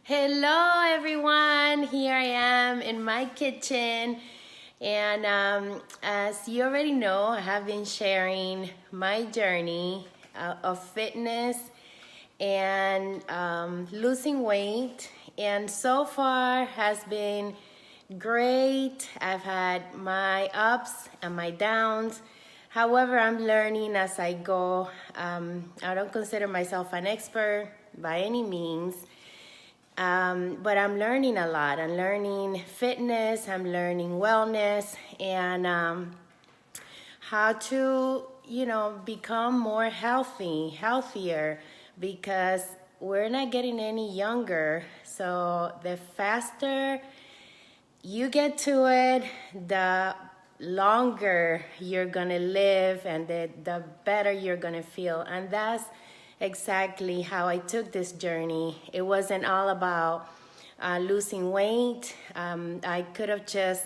Hello everyone, here I am in my kitchen, and as you already know, I have been sharing my journey of fitness and losing weight, and so far has been great. I've had my ups and my downs. However, I'm learning as I go. I don't consider myself an expert by any means. But I'm learning a lot. I'm learning fitness, I'm learning wellness, and how to, become more healthier, because we're not getting any younger. So the faster you get to it, the longer you're gonna live, and the better you're gonna feel. And that's exactly how I took this journey. It wasn't all about losing weight. I could have just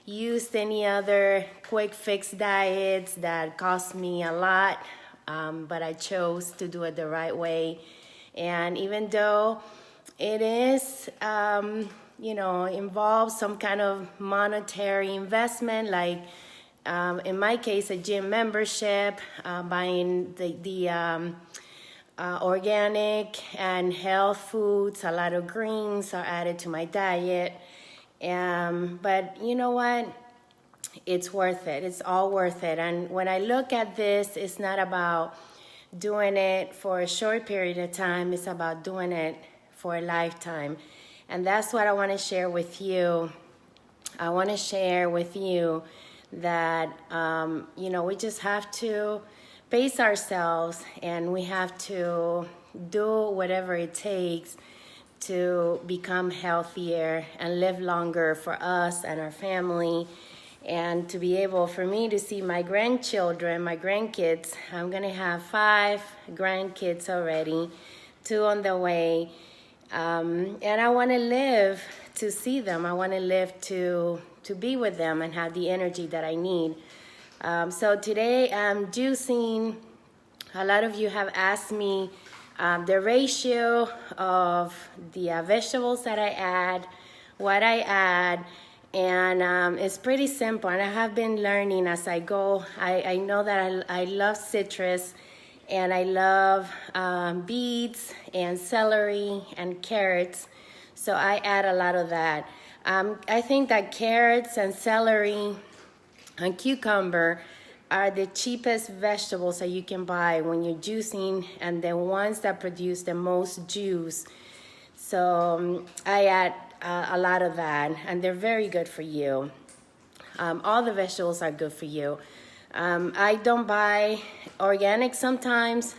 used any other quick fix diets that cost me a lot, but I chose to do it the right way. And even though it is, involves some kind of monetary investment, like in my case, a gym membership, buying the organic and health foods. A lot of greens are added to my diet. But you know what? It's worth it. It's all worth it. And when I look at this, it's not about doing it for a short period of time. It's about doing it for a lifetime. And that's what I want to share with you. I want to share with you that, we just have to pace ourselves, and we have to do whatever it takes to become healthier and live longer for us and our family, and to be able for me to see my grandchildren, my grandkids. I'm gonna have 5 grandkids already, 2 on the way, and I want to live to see them. I want to live to be with them and have the energy that I need. So today I'm juicing. A lot of you have asked me the ratio of the vegetables that I add, what I add, and it's pretty simple. And I have been learning as I go. I know that I love citrus, and I love beets and celery and carrots, so I add a lot of that. I think that carrots and celery and cucumber are the cheapest vegetables that you can buy when you're juicing, and the ones that produce the most juice. So I add a lot of that, and they're very good for you. All the vegetables are good for you. I don't buy organic sometimes,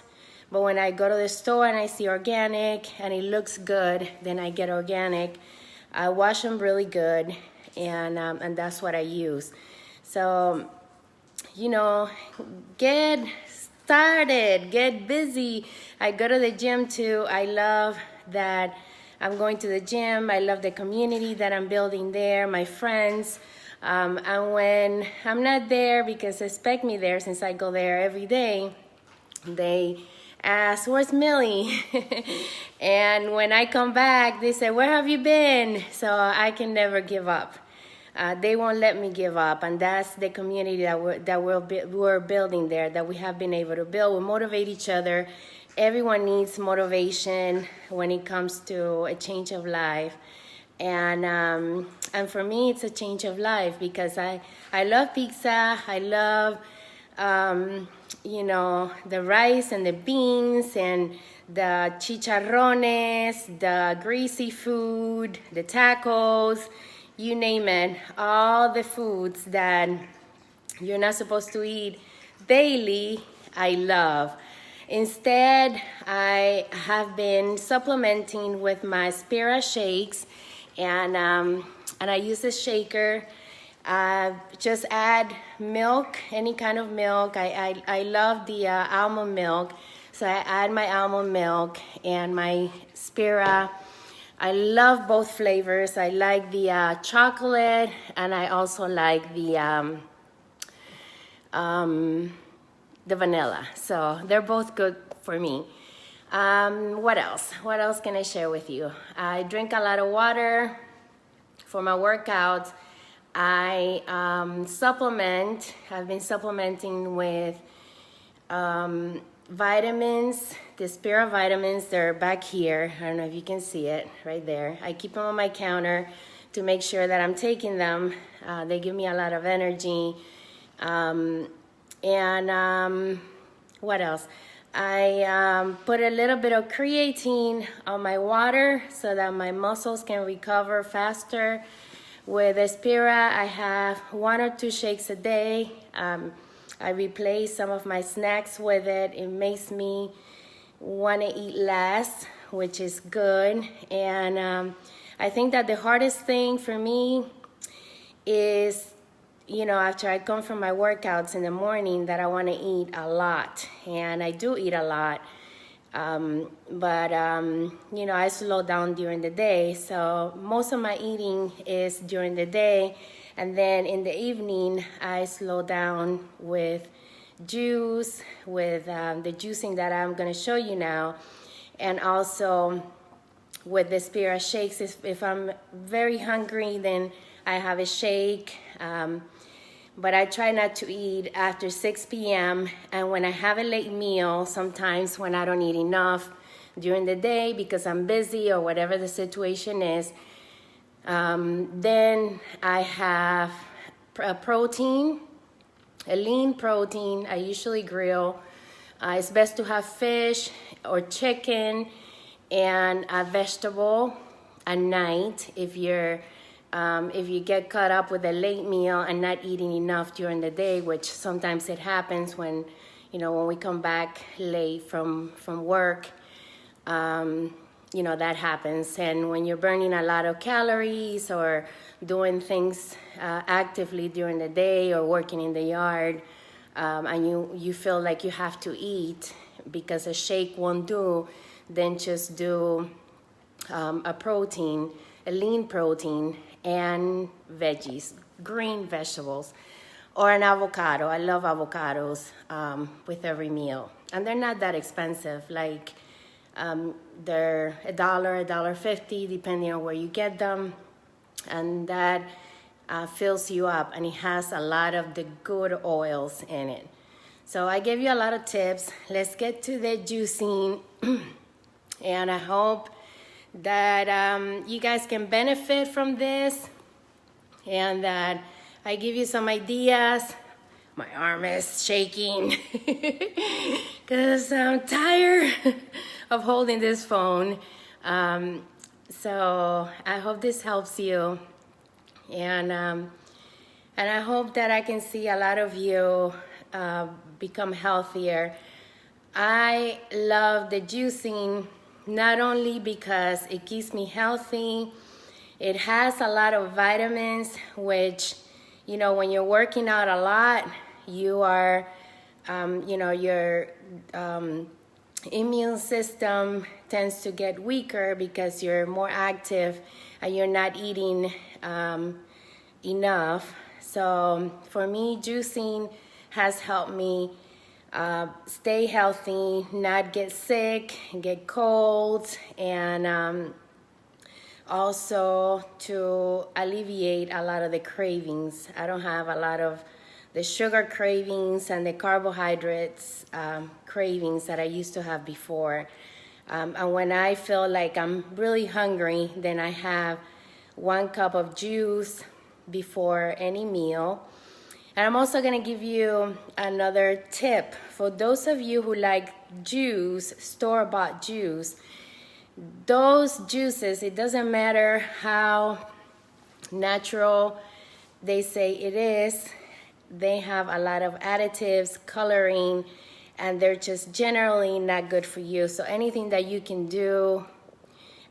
but when I go to the store and I see organic and it looks good, then I get organic. I wash them really good, and that's what I use. So, get started, get busy. I go to the gym too. I love that I'm going to the gym. I love the community that I'm building there, my friends. And when I'm not there, because they expect me there since I go there every day, they ask, "Where's Millie?" And when I come back, they say, "Where have you been?" So I can never give up. They won't let me give up, and that's the community that we're building there, that we have been able to build. We motivate each other. Everyone needs motivation when it comes to a change of life, and for me, it's a change of life, because I love pizza. I love the rice and the beans and the chicharrones, the greasy food, the tacos. You name it, all the foods that you're not supposed to eat daily, I love. Instead, I have been supplementing with my Espira shakes, and I use a shaker. Just add milk, any kind of milk. I love the almond milk, so I add my almond milk and my Espira. I love both flavors. I like the chocolate, and I also like the vanilla. So they're both good for me. What else? What else can I share with you? I drink a lot of water for my workouts. I supplement. I've been supplementing with vitamins, the Espira vitamins. They're back here. I don't know if you can see it right there. I keep them on my counter to make sure that I'm taking them. They give me a lot of energy. What else? I put a little bit of creatine on my water so that my muscles can recover faster. With Espira, I have 1 or 2 shakes a day. I replace some of my snacks with it. It makes me want to eat less, which is good. And I think that the hardest thing for me is, you know, after I come from my workouts in the morning, that I want to eat a lot. And I do eat a lot. You know, I slow down during the day. So most of my eating is during the day. And then in the evening, I slow down with juice, with the juicing that I'm going to show you now. And also with the Espira shakes, if I'm very hungry, then I have a shake. But I try not to eat after 6 p.m. And when I have a late meal, sometimes when I don't eat enough during the day because I'm busy or whatever the situation is, then I have a protein, a lean protein. I usually grill. It's best to have fish or chicken and a vegetable at night if you get caught up with a late meal and not eating enough during the day, which sometimes it happens when we come back late from work, that happens. And when you're burning a lot of calories or doing things actively during the day or working in the yard, and you feel like you have to eat because a shake won't do, then just do a protein, a lean protein, and veggies, green vegetables, or an avocado. I love avocados with every meal. And they're not that expensive. Like they're $1, $1.50, depending on where you get them. And that fills you up, and it has a lot of the good oils in it. So I gave you a lot of tips. Let's get to the juicing. And I hope that you guys can benefit from this and that I give you some ideas. My arm is shaking because I'm tired of holding this phone. So I hope this helps you, and I hope that I can see a lot of you become healthier. I love the juicing, not only because it keeps me healthy, it has a lot of vitamins, which, when you're working out a lot, you are, your immune system tends to get weaker because you're more active and you're not eating enough. So for me, juicing has helped me stay healthy, not get sick, get colds, and also to alleviate a lot of the cravings. I don't have a lot of the sugar cravings and the carbohydrates cravings that I used to have before. And when I feel like I'm really hungry, then I have 1 cup of juice before any meal. And I'm also going to give you another tip. For those of you who like juice, store-bought juice, those juices, it doesn't matter how natural they say it is, they have a lot of additives, coloring, and they're just generally not good for you. So anything that you can do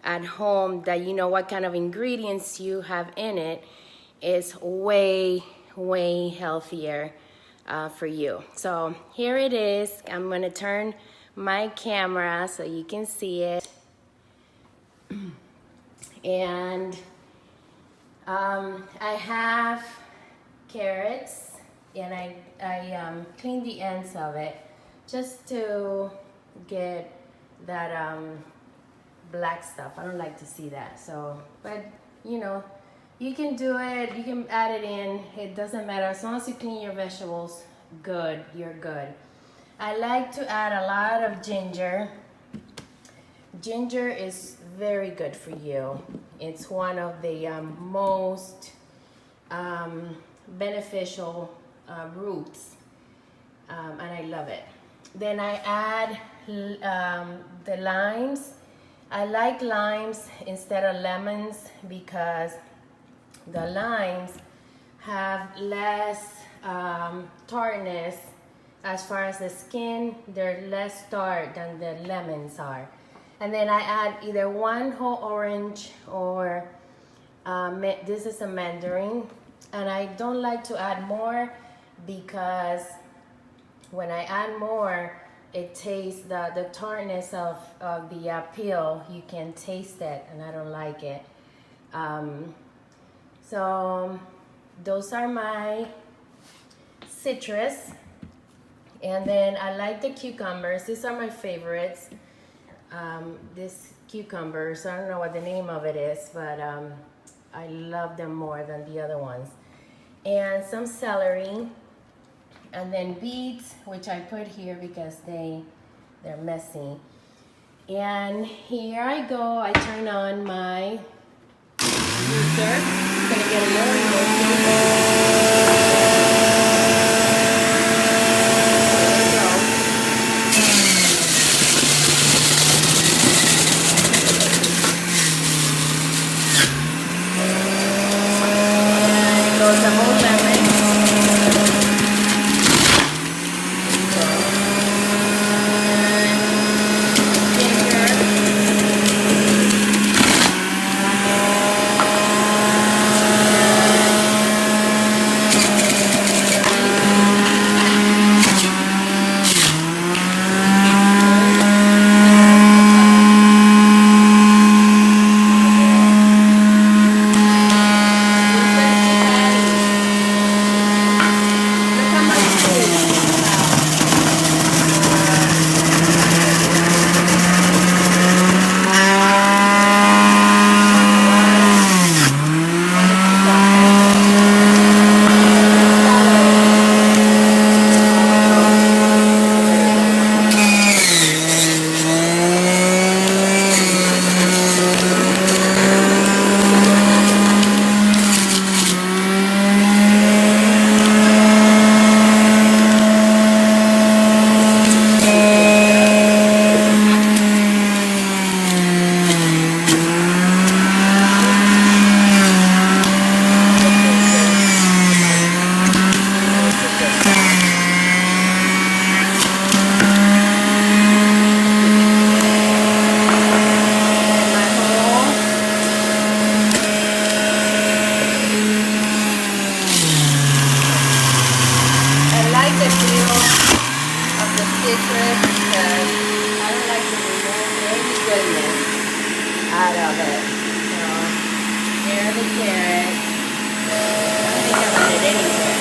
at home that you know what kind of ingredients you have in it is way healthier for you. So here it is. I'm going to turn my camera so you can see it. And I have carrots, and I clean the ends of it just to get that black stuff. I don't like to see that. So, but you know, you can do it. You can add it in. It doesn't matter. As long as you clean your vegetables good, you're good. I like to add a lot of ginger. Ginger is very good for you. It's one of the most beneficial roots, and I love it. Then I add the limes. I like limes instead of lemons because the limes have less tartness. As far as the skin, they're less tart than the lemons are. And then I add either one whole orange or this is a mandarin. And I don't like to add more because when I add more, it tastes the tartness of the peel. You can taste it, and I don't like it. So those are my citrus. And then I like the cucumbers. These are my favorites. This cucumbers, I don't know what the name of it is, but I love them more than the other ones. And some celery, and then beets, which I put here because they're messy. And here I go. I turn on my juicer. It's gonna get a little noisy. The whole lemon. Out of it. So, here's the carrot. I think I got it anywhere.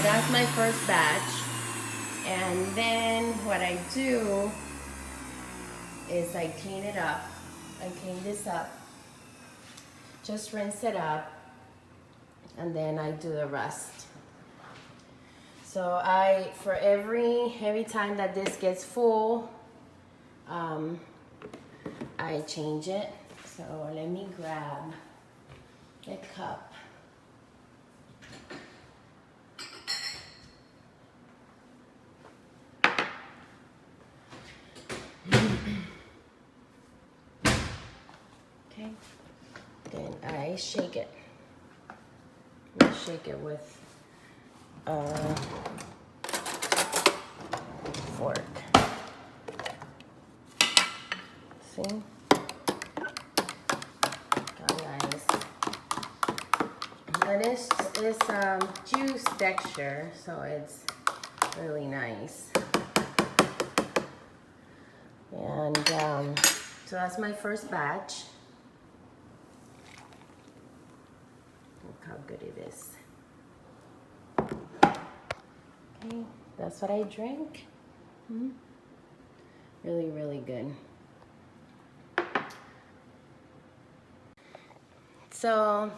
That's my first batch, and then what I do is I clean it up. I clean this up, just rinse it up, and then I do the rest. So for every time that this gets full, I change it. So let me grab a cup. Okay, then I shake it. I shake it with a fork. See? And it's juice texture, so it's really nice. And so that's my first batch. Look how good it is. Okay, that's what I drink. Really, really good. So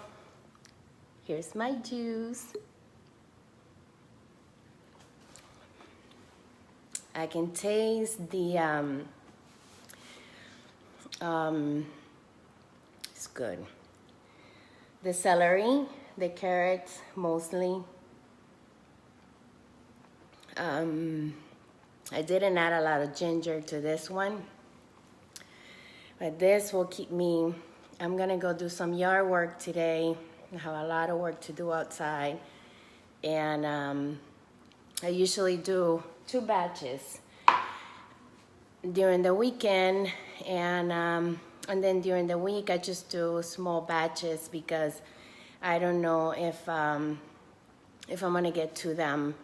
here's my juice. I can taste the it's good. The celery, the carrots mostly. I didn't add a lot of ginger to this one, but this will keep me. I'm gonna go do some yard work today. I have a lot of work to do outside, and I usually do 2 batches during the weekend, and then during the week I just do small batches because I don't know if I'm gonna get to them,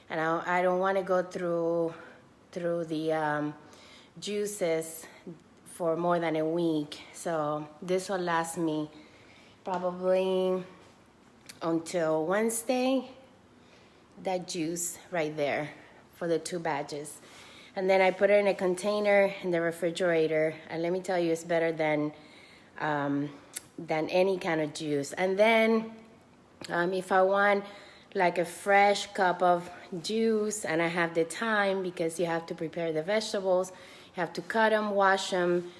and I don't want to go through the juices for more than a week. So this will last me probably until Wednesday, that juice right there for the 2 batches. And then I put it in a container in the refrigerator, and let me tell you, it's better than any kind of juice. And then if I want like a fresh cup of juice and I have the time, because you have to prepare the vegetables, you have to cut them, wash them,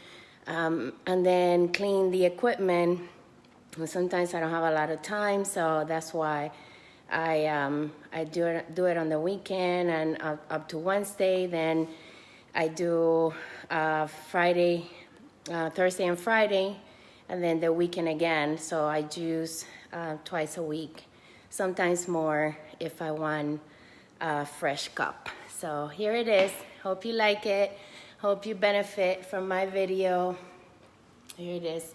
and then clean the equipment. And sometimes I don't have a lot of time, so that's why I do it on the weekend and up to Wednesday. Then I do Friday, Thursday and Friday, and then the weekend again. So I juice twice a week, sometimes more if I want a fresh cup. So here it is. Hope you like it. Hope you benefit from my video. Here it is.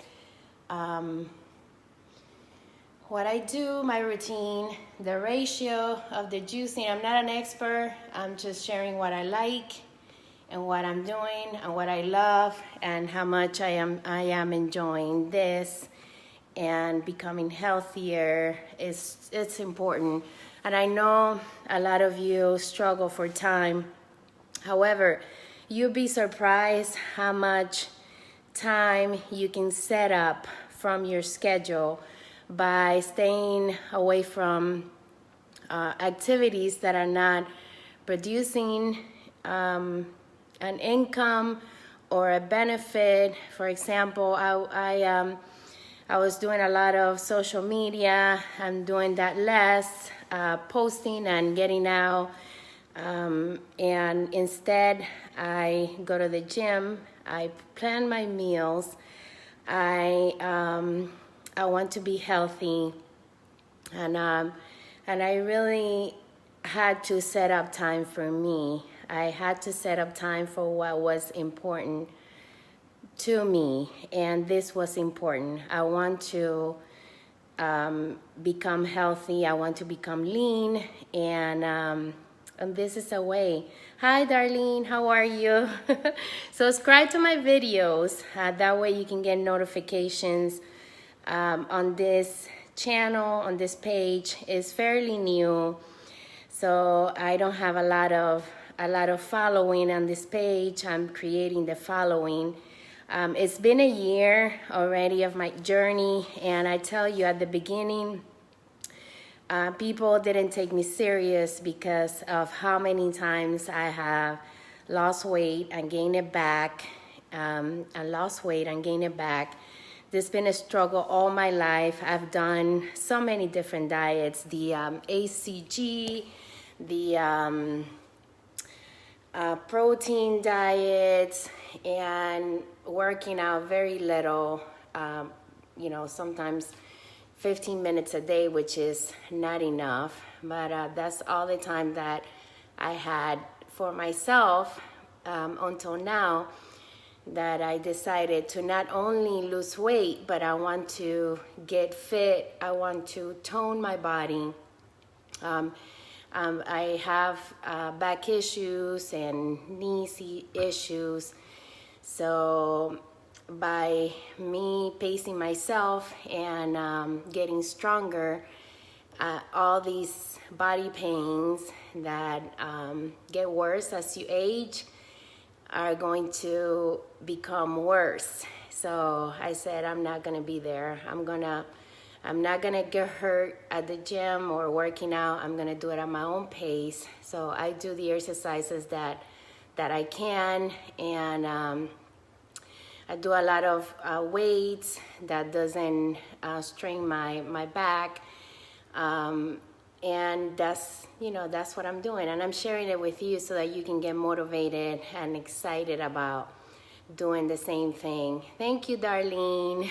What I do, my routine, the ratio of the juicing. I'm not an expert. I'm just sharing what I like and what I'm doing and what I love and how much I am enjoying this and becoming healthier. It's important. And I know a lot of you struggle for time. However, you'll be surprised how much time you can set up from your schedule by staying away from activities that are not producing an income or a benefit. For example, I was doing a lot of social media. I'm doing that less, posting and getting out. And instead, I go to the gym. I plan my meals. I want to be healthy, and I really had to set up time for me. I had to set up time for what was important to me, and this was important. I want to become healthy. I want to become lean, and this is a way. Hi, Darlene, how are you? Subscribe to my videos. That way you can get notifications on this channel, on this page. Is fairly new, so I don't have a lot of following on this page. I'm creating the following. It's been a year already of my journey, and I tell you, at the beginning, people didn't take me serious because of how many times I have lost weight and gained it back, and lost weight and gained it back. There's been a struggle all my life. I've done so many different diets, the ACG, the protein diets, and working out very little, sometimes 15 minutes a day, which is not enough, but that's all the time that I had for myself until now. that I decided to not only lose weight, but I want to get fit. I want to tone my body. I have back issues and knee issues. So by me pacing myself and getting stronger, all these body pains that get worse as you age are going to become worse. So I said, I'm not gonna be there. I'm not gonna get hurt at the gym or working out. I'm gonna do it at my own pace. So I do the exercises that I can, and I do a lot of weights that doesn't strain my back. And that's what I'm doing, and I'm sharing it with you so that you can get motivated and excited about doing the same thing. Thank you, Darlene.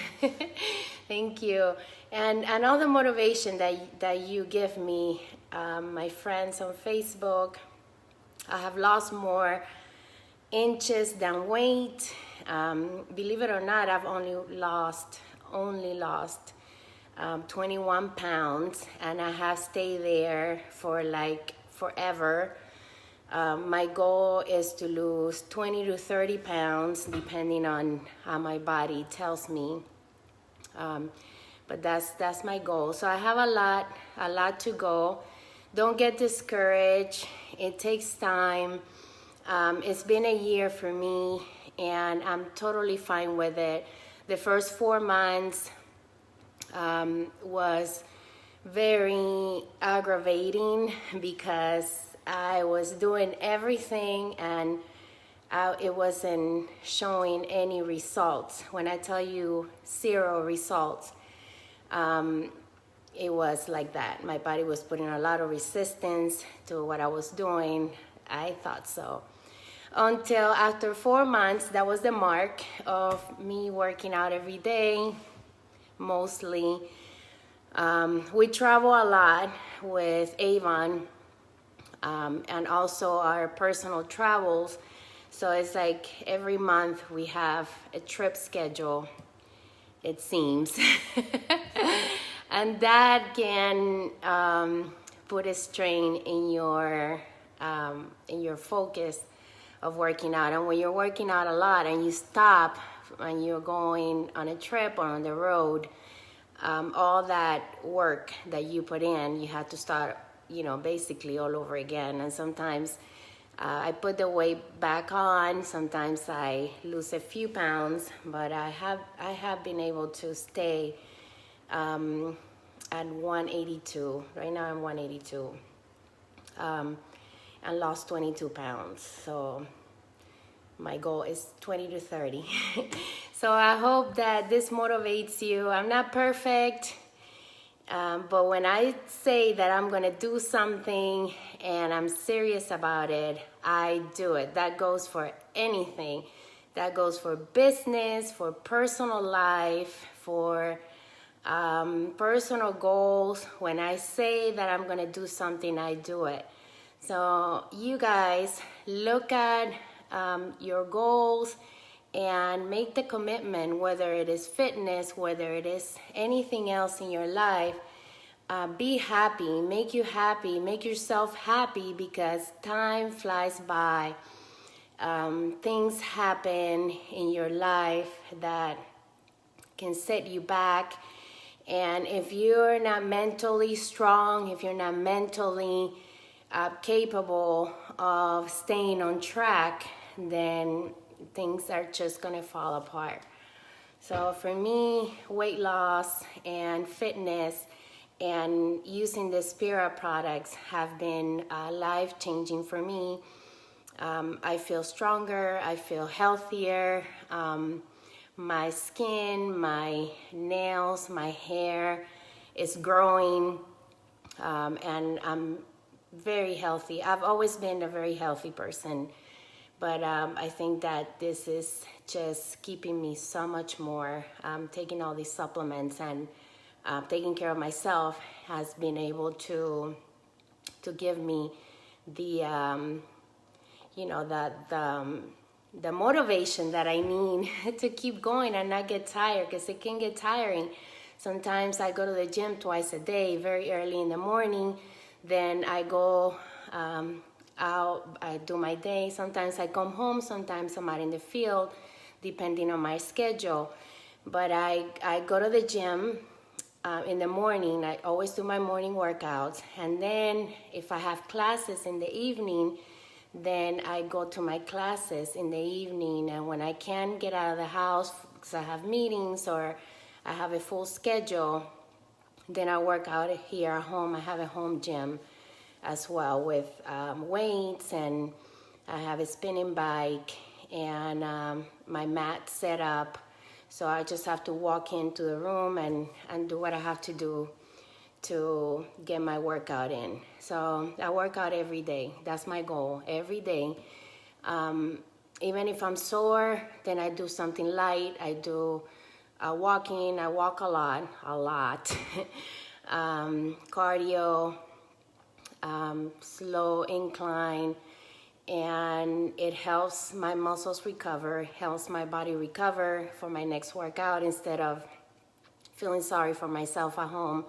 Thank you. And all the motivation that you give me, my friends on Facebook. I have lost more inches than weight. Believe it or not, I've only lost 21 pounds, and I have stayed there for like forever. My goal is to lose 20 to 30 pounds depending on how my body tells me. But that's my goal. So I have a lot to go. Don't get discouraged. It takes time. It's been a year for me, and I'm totally fine with it. The first 4 months was very aggravating because I was doing everything and it wasn't showing any results. When I tell you 0 results, it was like that. My body was putting a lot of resistance to what I was doing. I thought so. Until after 4 months, that was the mark of me working out every day, mostly. We travel a lot with Avon, and also our personal travels. So it's like every month we have a trip schedule, it seems. And that can put a strain in your focus of working out. And when you're working out a lot and you stop and you're going on a trip or on the road, all that work that you put in, you have to start, basically all over again. And sometimes I put the weight back on. Sometimes I lose a few pounds, but I have been able to stay at 182. Right now I'm 182, and lost 22 pounds. So my goal is 20 to 30. So I hope that this motivates you. I'm not perfect, but when I say that I'm gonna do something and I'm serious about it, I do it. That goes for anything. That goes for business, for personal life, for personal goals. When I say that I'm gonna do something, I do it. So you guys, look at your goals and make the commitment, whether it is fitness, whether it is anything else in your life. Be happy, make you happy, make yourself happy, because time flies by. Things happen in your life that can set you back. And if you're not mentally strong, if you're not mentally capable of staying on track, then things are just gonna fall apart. So for me, weight loss and fitness and using the Espira products have been life-changing for me. I feel stronger, I feel healthier. My skin, my nails, my hair is growing, and I'm very healthy. I've always been a very healthy person, but I think that this is just keeping me so much more. Taking all these supplements and taking care of myself has been able to give me the the motivation that I need to keep going and not get tired, because it can get tiring. Sometimes I go to the gym twice a day, very early in the morning. Then I go out, I do my day. Sometimes I come home, sometimes I'm out in the field, depending on my schedule. But I go to the gym in the morning. I always do my morning workouts. And then if I have classes in the evening, then I go to my classes in the evening. And when I can't get out of the house because I have meetings or I have a full schedule, then I work out here at home. I have a home gym as well with weights, and I have a spinning bike and my mat set up. So I just have to walk into the room and do what I have to do to get my workout in. So I work out every day. That's my goal, every day. Even if I'm sore, then I do something light. I do walking. I walk a lot. Cardio, slow incline, and it helps my muscles recover, helps my body recover for my next workout, instead of feeling sorry for myself at home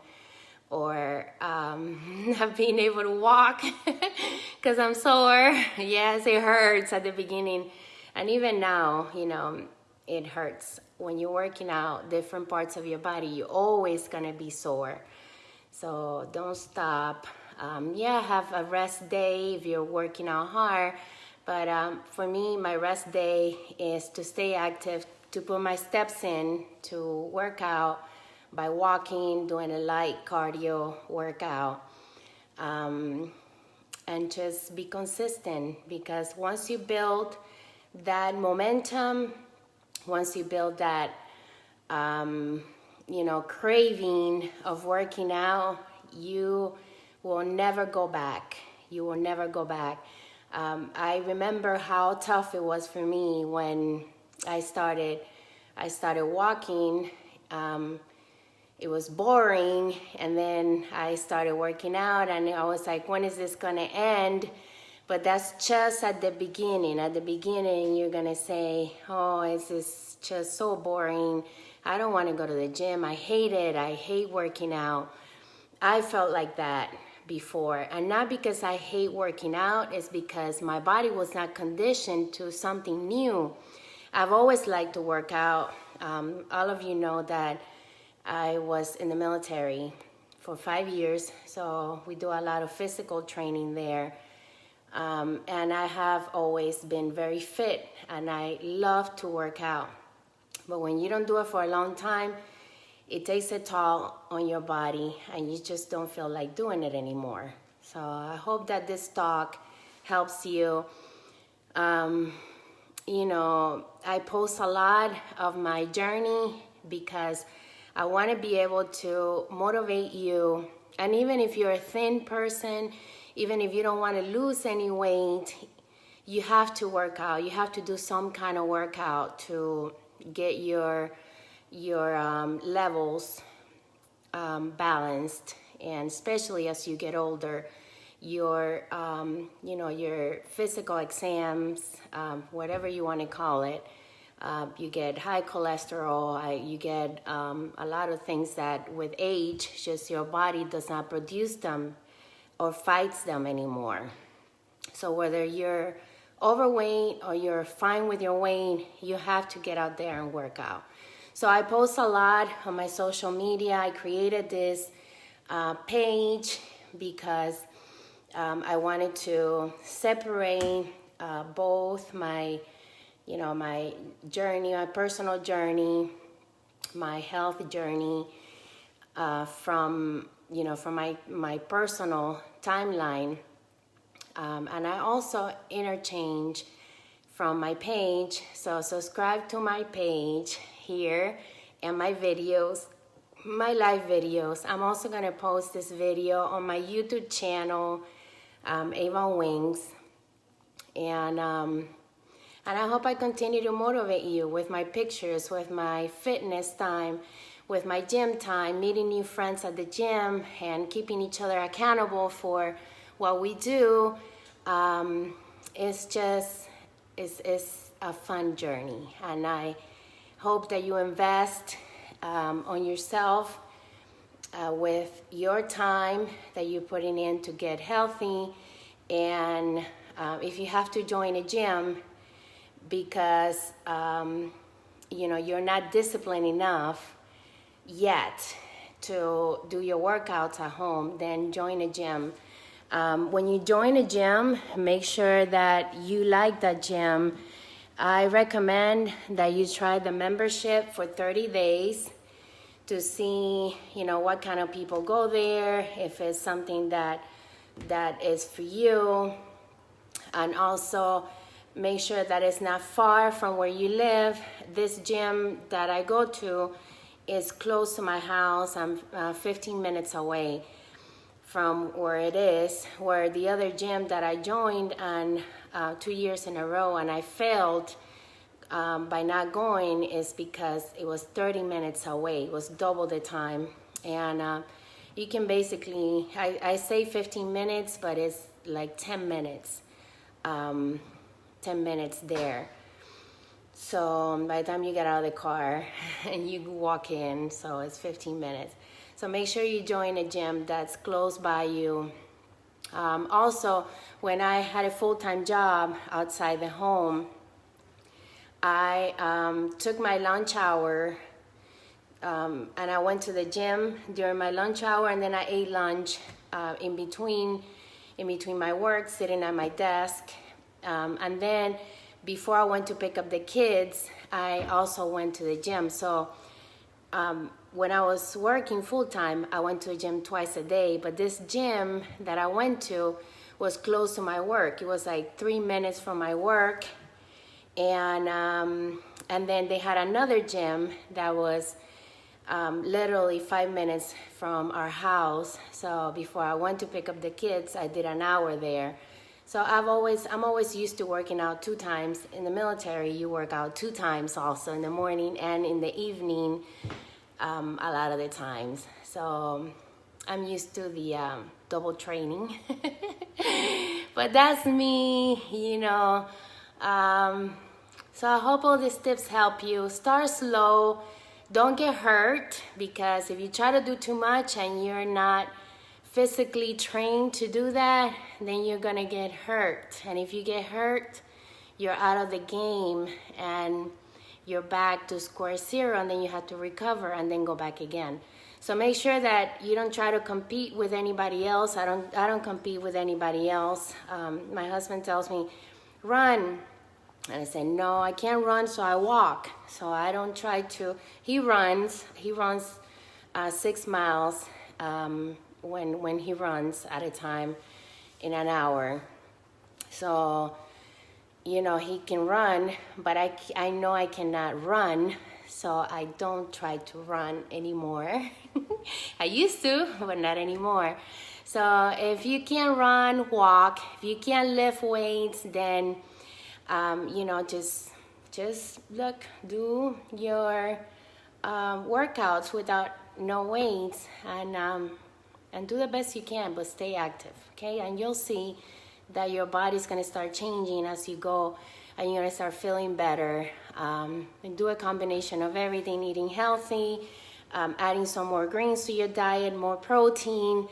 or not being able to walk because I'm sore. Yes, it hurts at the beginning. And even now, it hurts. When you're working out different parts of your body, you're always gonna be sore. So don't stop. Have a rest day if you're working out hard. But for me, my rest day is to stay active, to put my steps in, to work out by walking, doing a light cardio workout, and just be consistent. Because once you build that momentum, once you build that, craving of working out, you will never go back. You will never go back. I remember how tough it was for me when I started walking. It was boring, and then I started working out, and I was like, when is this gonna end? But that's just at the beginning. At the beginning, you're gonna say, oh, this is just so boring. I don't wanna go to the gym. I hate it. I hate working out. I felt like that before. And not because I hate working out, it's because my body was not conditioned to something new. I've always liked to work out. All of you know that I was in the military for 5 years, so we do a lot of physical training there. And I have always been very fit, and I love to work out. But when you don't do it for a long time, it takes a toll on your body, and you just don't feel like doing it anymore. So I hope that this talk helps you. I post a lot of my journey because I want to be able to motivate you. And even if you're a thin person, even if you don't want to lose any weight, you have to work out. You have to do some kind of workout to get your levels balanced. And especially as you get older, your physical exams, whatever you want to call it, you get high cholesterol, you get a lot of things that with age, just your body does not produce them or fights them anymore. So whether you're overweight or you're fine with your weight, you have to get out there and work out. So I post a lot on my social media. I created this page because I wanted to separate both my journey, my personal journey, my health journey from my personal timeline. And I also interchange from my page. So subscribe to my page here and my videos, my live videos. I'm also going to post this video on my YouTube channel, Avon Wings. And I hope I continue to motivate you with my pictures, with my fitness time, with my gym time, meeting new friends at the gym, and keeping each other accountable for what we do. It's a fun journey. And I hope that you invest on yourself with your time that you're putting in to get healthy. And if you have to join a gym because you're not disciplined enough yet to do your workouts at home, then join a gym. When you join a gym, make sure that you like that gym. I recommend that you try the membership for 30 days to see, what kind of people go there, if it's something that is for you. And also make sure that it's not far from where you live. This gym that I go to is close to my house. I'm 15 minutes away from where it is, where the other gym that I joined on 2 years in a row and I failed by not going is because it was 30 minutes away. It was double the time. And you can basically, I say 15 minutes, but it's like 10 minutes. 10 minutes there. So by the time you get out of the car and you walk in, so it's 15 minutes. So make sure you join a gym that's close by you. Also, when I had a full-time job outside the home, I took my lunch hour and I went to the gym during my lunch hour, and then I ate lunch in between my work, sitting at my desk. And then before I went to pick up the kids, I also went to the gym. So when I was working full-time, I went to a gym twice a day, but this gym that I went to was close to my work. It was like 3 minutes from my work. And then they had another gym that was literally 5 minutes from our house. So before I went to pick up the kids, I did an hour there. So I'm always used to working out 2 times. In the military, you work out 2 times also, in the morning and in the evening, a lot of the times. So I'm used to the double training. But that's me, So I hope all these tips help you. Start slow. Don't get hurt, because if you try to do too much and you're not physically trained to do that, then you're gonna get hurt. And if you get hurt, you're out of the game and you're back to square zero, and then you have to recover and then go back again. So make sure that you don't try to compete with anybody else. I don't compete with anybody else. My husband tells me, run. And I say, no, I can't run, so I walk. So I don't try to. He runs 6 miles when he runs at a time in an hour. So, he can run, but I know I cannot run, so I don't try to run anymore. I used to, but not anymore. So if you can't run, walk. If you can't lift weights, then just do your workouts without no weights, and do the best you can, but stay active, okay? And you'll see that your body's gonna start changing as you go, and you're gonna start feeling better. And do a combination of everything, eating healthy, adding some more greens to your diet, more protein,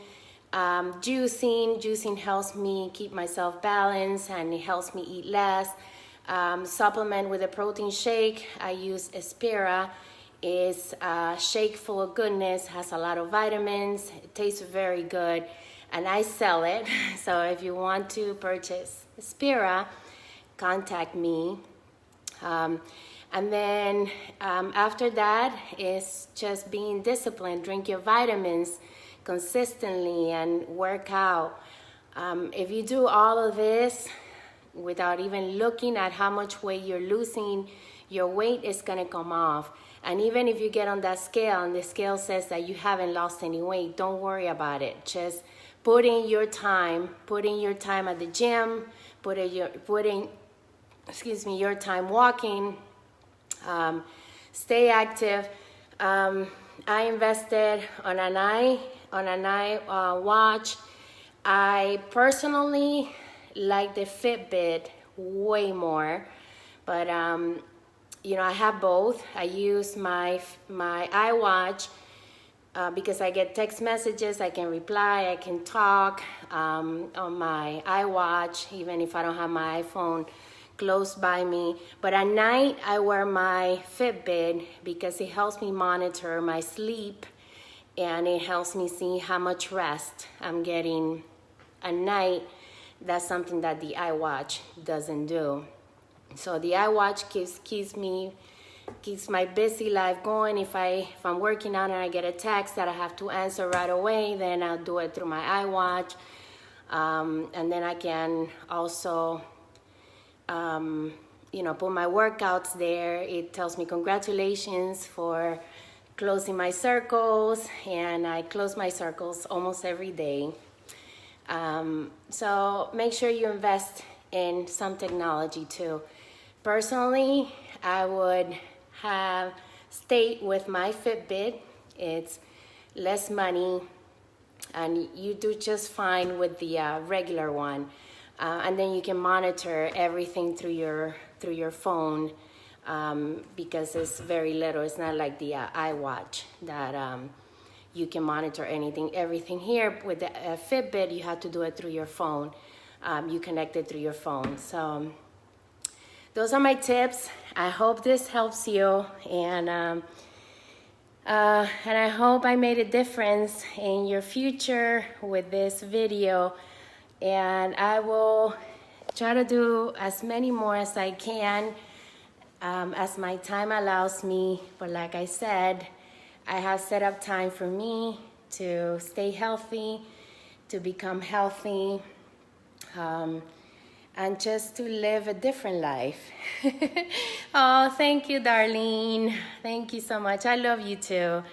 Juicing helps me keep myself balanced, and it helps me eat less. Supplement with a protein shake. I use Espira. It's a shake full of goodness, has a lot of vitamins. It tastes very good, and I sell it. So if you want to purchase Espira, contact me. And then after that is just being disciplined. Drink your vitamins consistently and work out. If you do all of this without even looking at how much weight you're losing, your weight is going to come off. And even if you get on that scale and the scale says that you haven't lost any weight, don't worry about it. Just put in your time at the gym, put in your time walking, stay active. I invested on an eye watch. I personally like the Fitbit way more, But you know, I have both. I use my iWatch because I get text messages, I can reply, I can talk on my iWatch, even if I don't have my iPhone close by me. But at night, I wear my Fitbit because it helps me monitor my sleep, and it helps me see how much rest I'm getting at night. That's something that the iWatch doesn't do. So the iWatch keeps my busy life going. If I'm working out and I get a text that I have to answer right away, then I'll do it through my iWatch. And then I can also you know, put my workouts there. It tells me congratulations for closing my circles, and I close my circles almost every day. So make sure you invest in some technology too. Personally, I would have stayed with my Fitbit. It's less money, and you do just fine with the regular one. And then you can monitor everything through your phone because it's very little. It's not like the iWatch that you can monitor everything here. With the Fitbit, you have to do it through your phone. You connect it through your phone. So those are my tips. I hope this helps you, and I hope I made a difference in your future with this video. And I will try to do as many more as I can as my time allows me. But like I said, I have set up time for me to stay healthy, to become healthy, and just to live a different life. Oh, thank you, Darlene. Thank you so much. I love you too.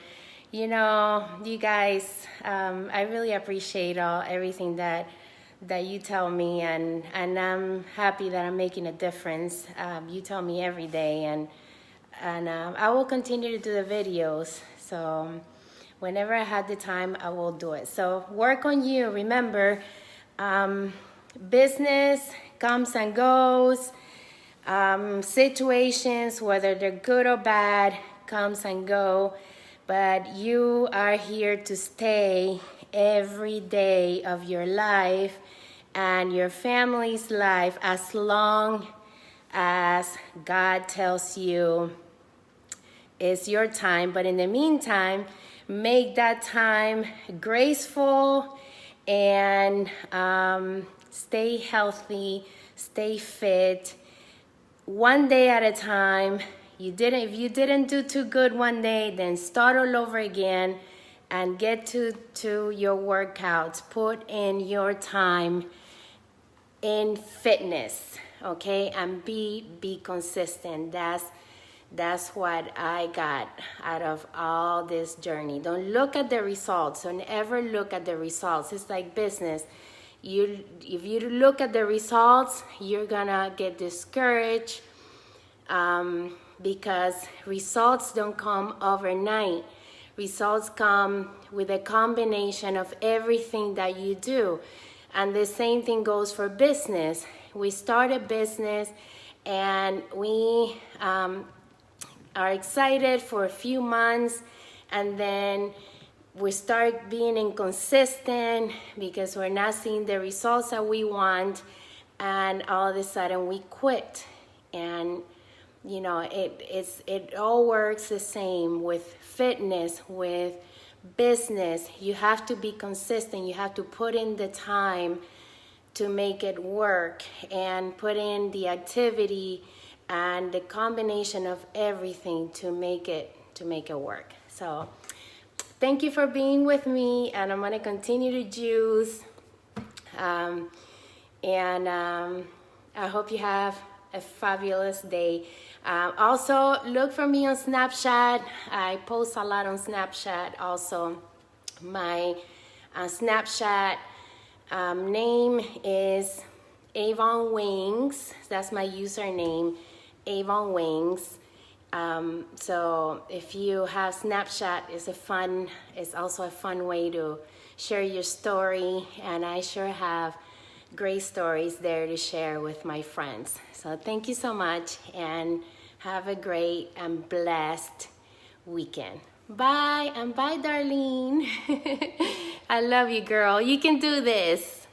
You know, you guys, I really appreciate everything that you tell me, and I'm happy that I'm making a difference. You tell me every day, and I will continue to do the videos. So whenever I have the time, I will do it. So work on you. Remember, business comes and goes. Situations, whether they're good or bad, comes and go. But you are here to stay every day of your life and your family's life as long as God tells you it's your time. But in the meantime, make that time graceful and stay healthy, stay fit, one day at a time. If you didn't do too good one day, then start all over again and get to your workouts. Put in your time in fitness, okay? And be consistent. That's what I got out of all this journey. Don't look at the results. Don't ever look at the results. It's like business. If you look at the results, you're gonna get discouraged because results don't come overnight. Results come with a combination of everything that you do. And the same thing goes for business. We start a business and we are excited for a few months, and then we start being inconsistent because we're not seeing the results that we want, and all of a sudden we quit. And you know, it all works the same with fitness, with business. You have to be consistent. You have to put in the time to make it work, and put in the activity and the combination of everything to make it work. So thank you for being with me, and I'm gonna continue to juice. I hope you have a fabulous day. Also, look for me on Snapchat. I post a lot on Snapchat. Also, my Snapchat name is Avon Wings. That's my username, Avon Wings. So if you have Snapchat, it's also a fun way to share your story, and I sure have great stories there to share with my friends. So thank you so much, and have a great and blessed weekend. Bye, and bye, Darlene. I love you, girl. You can do this.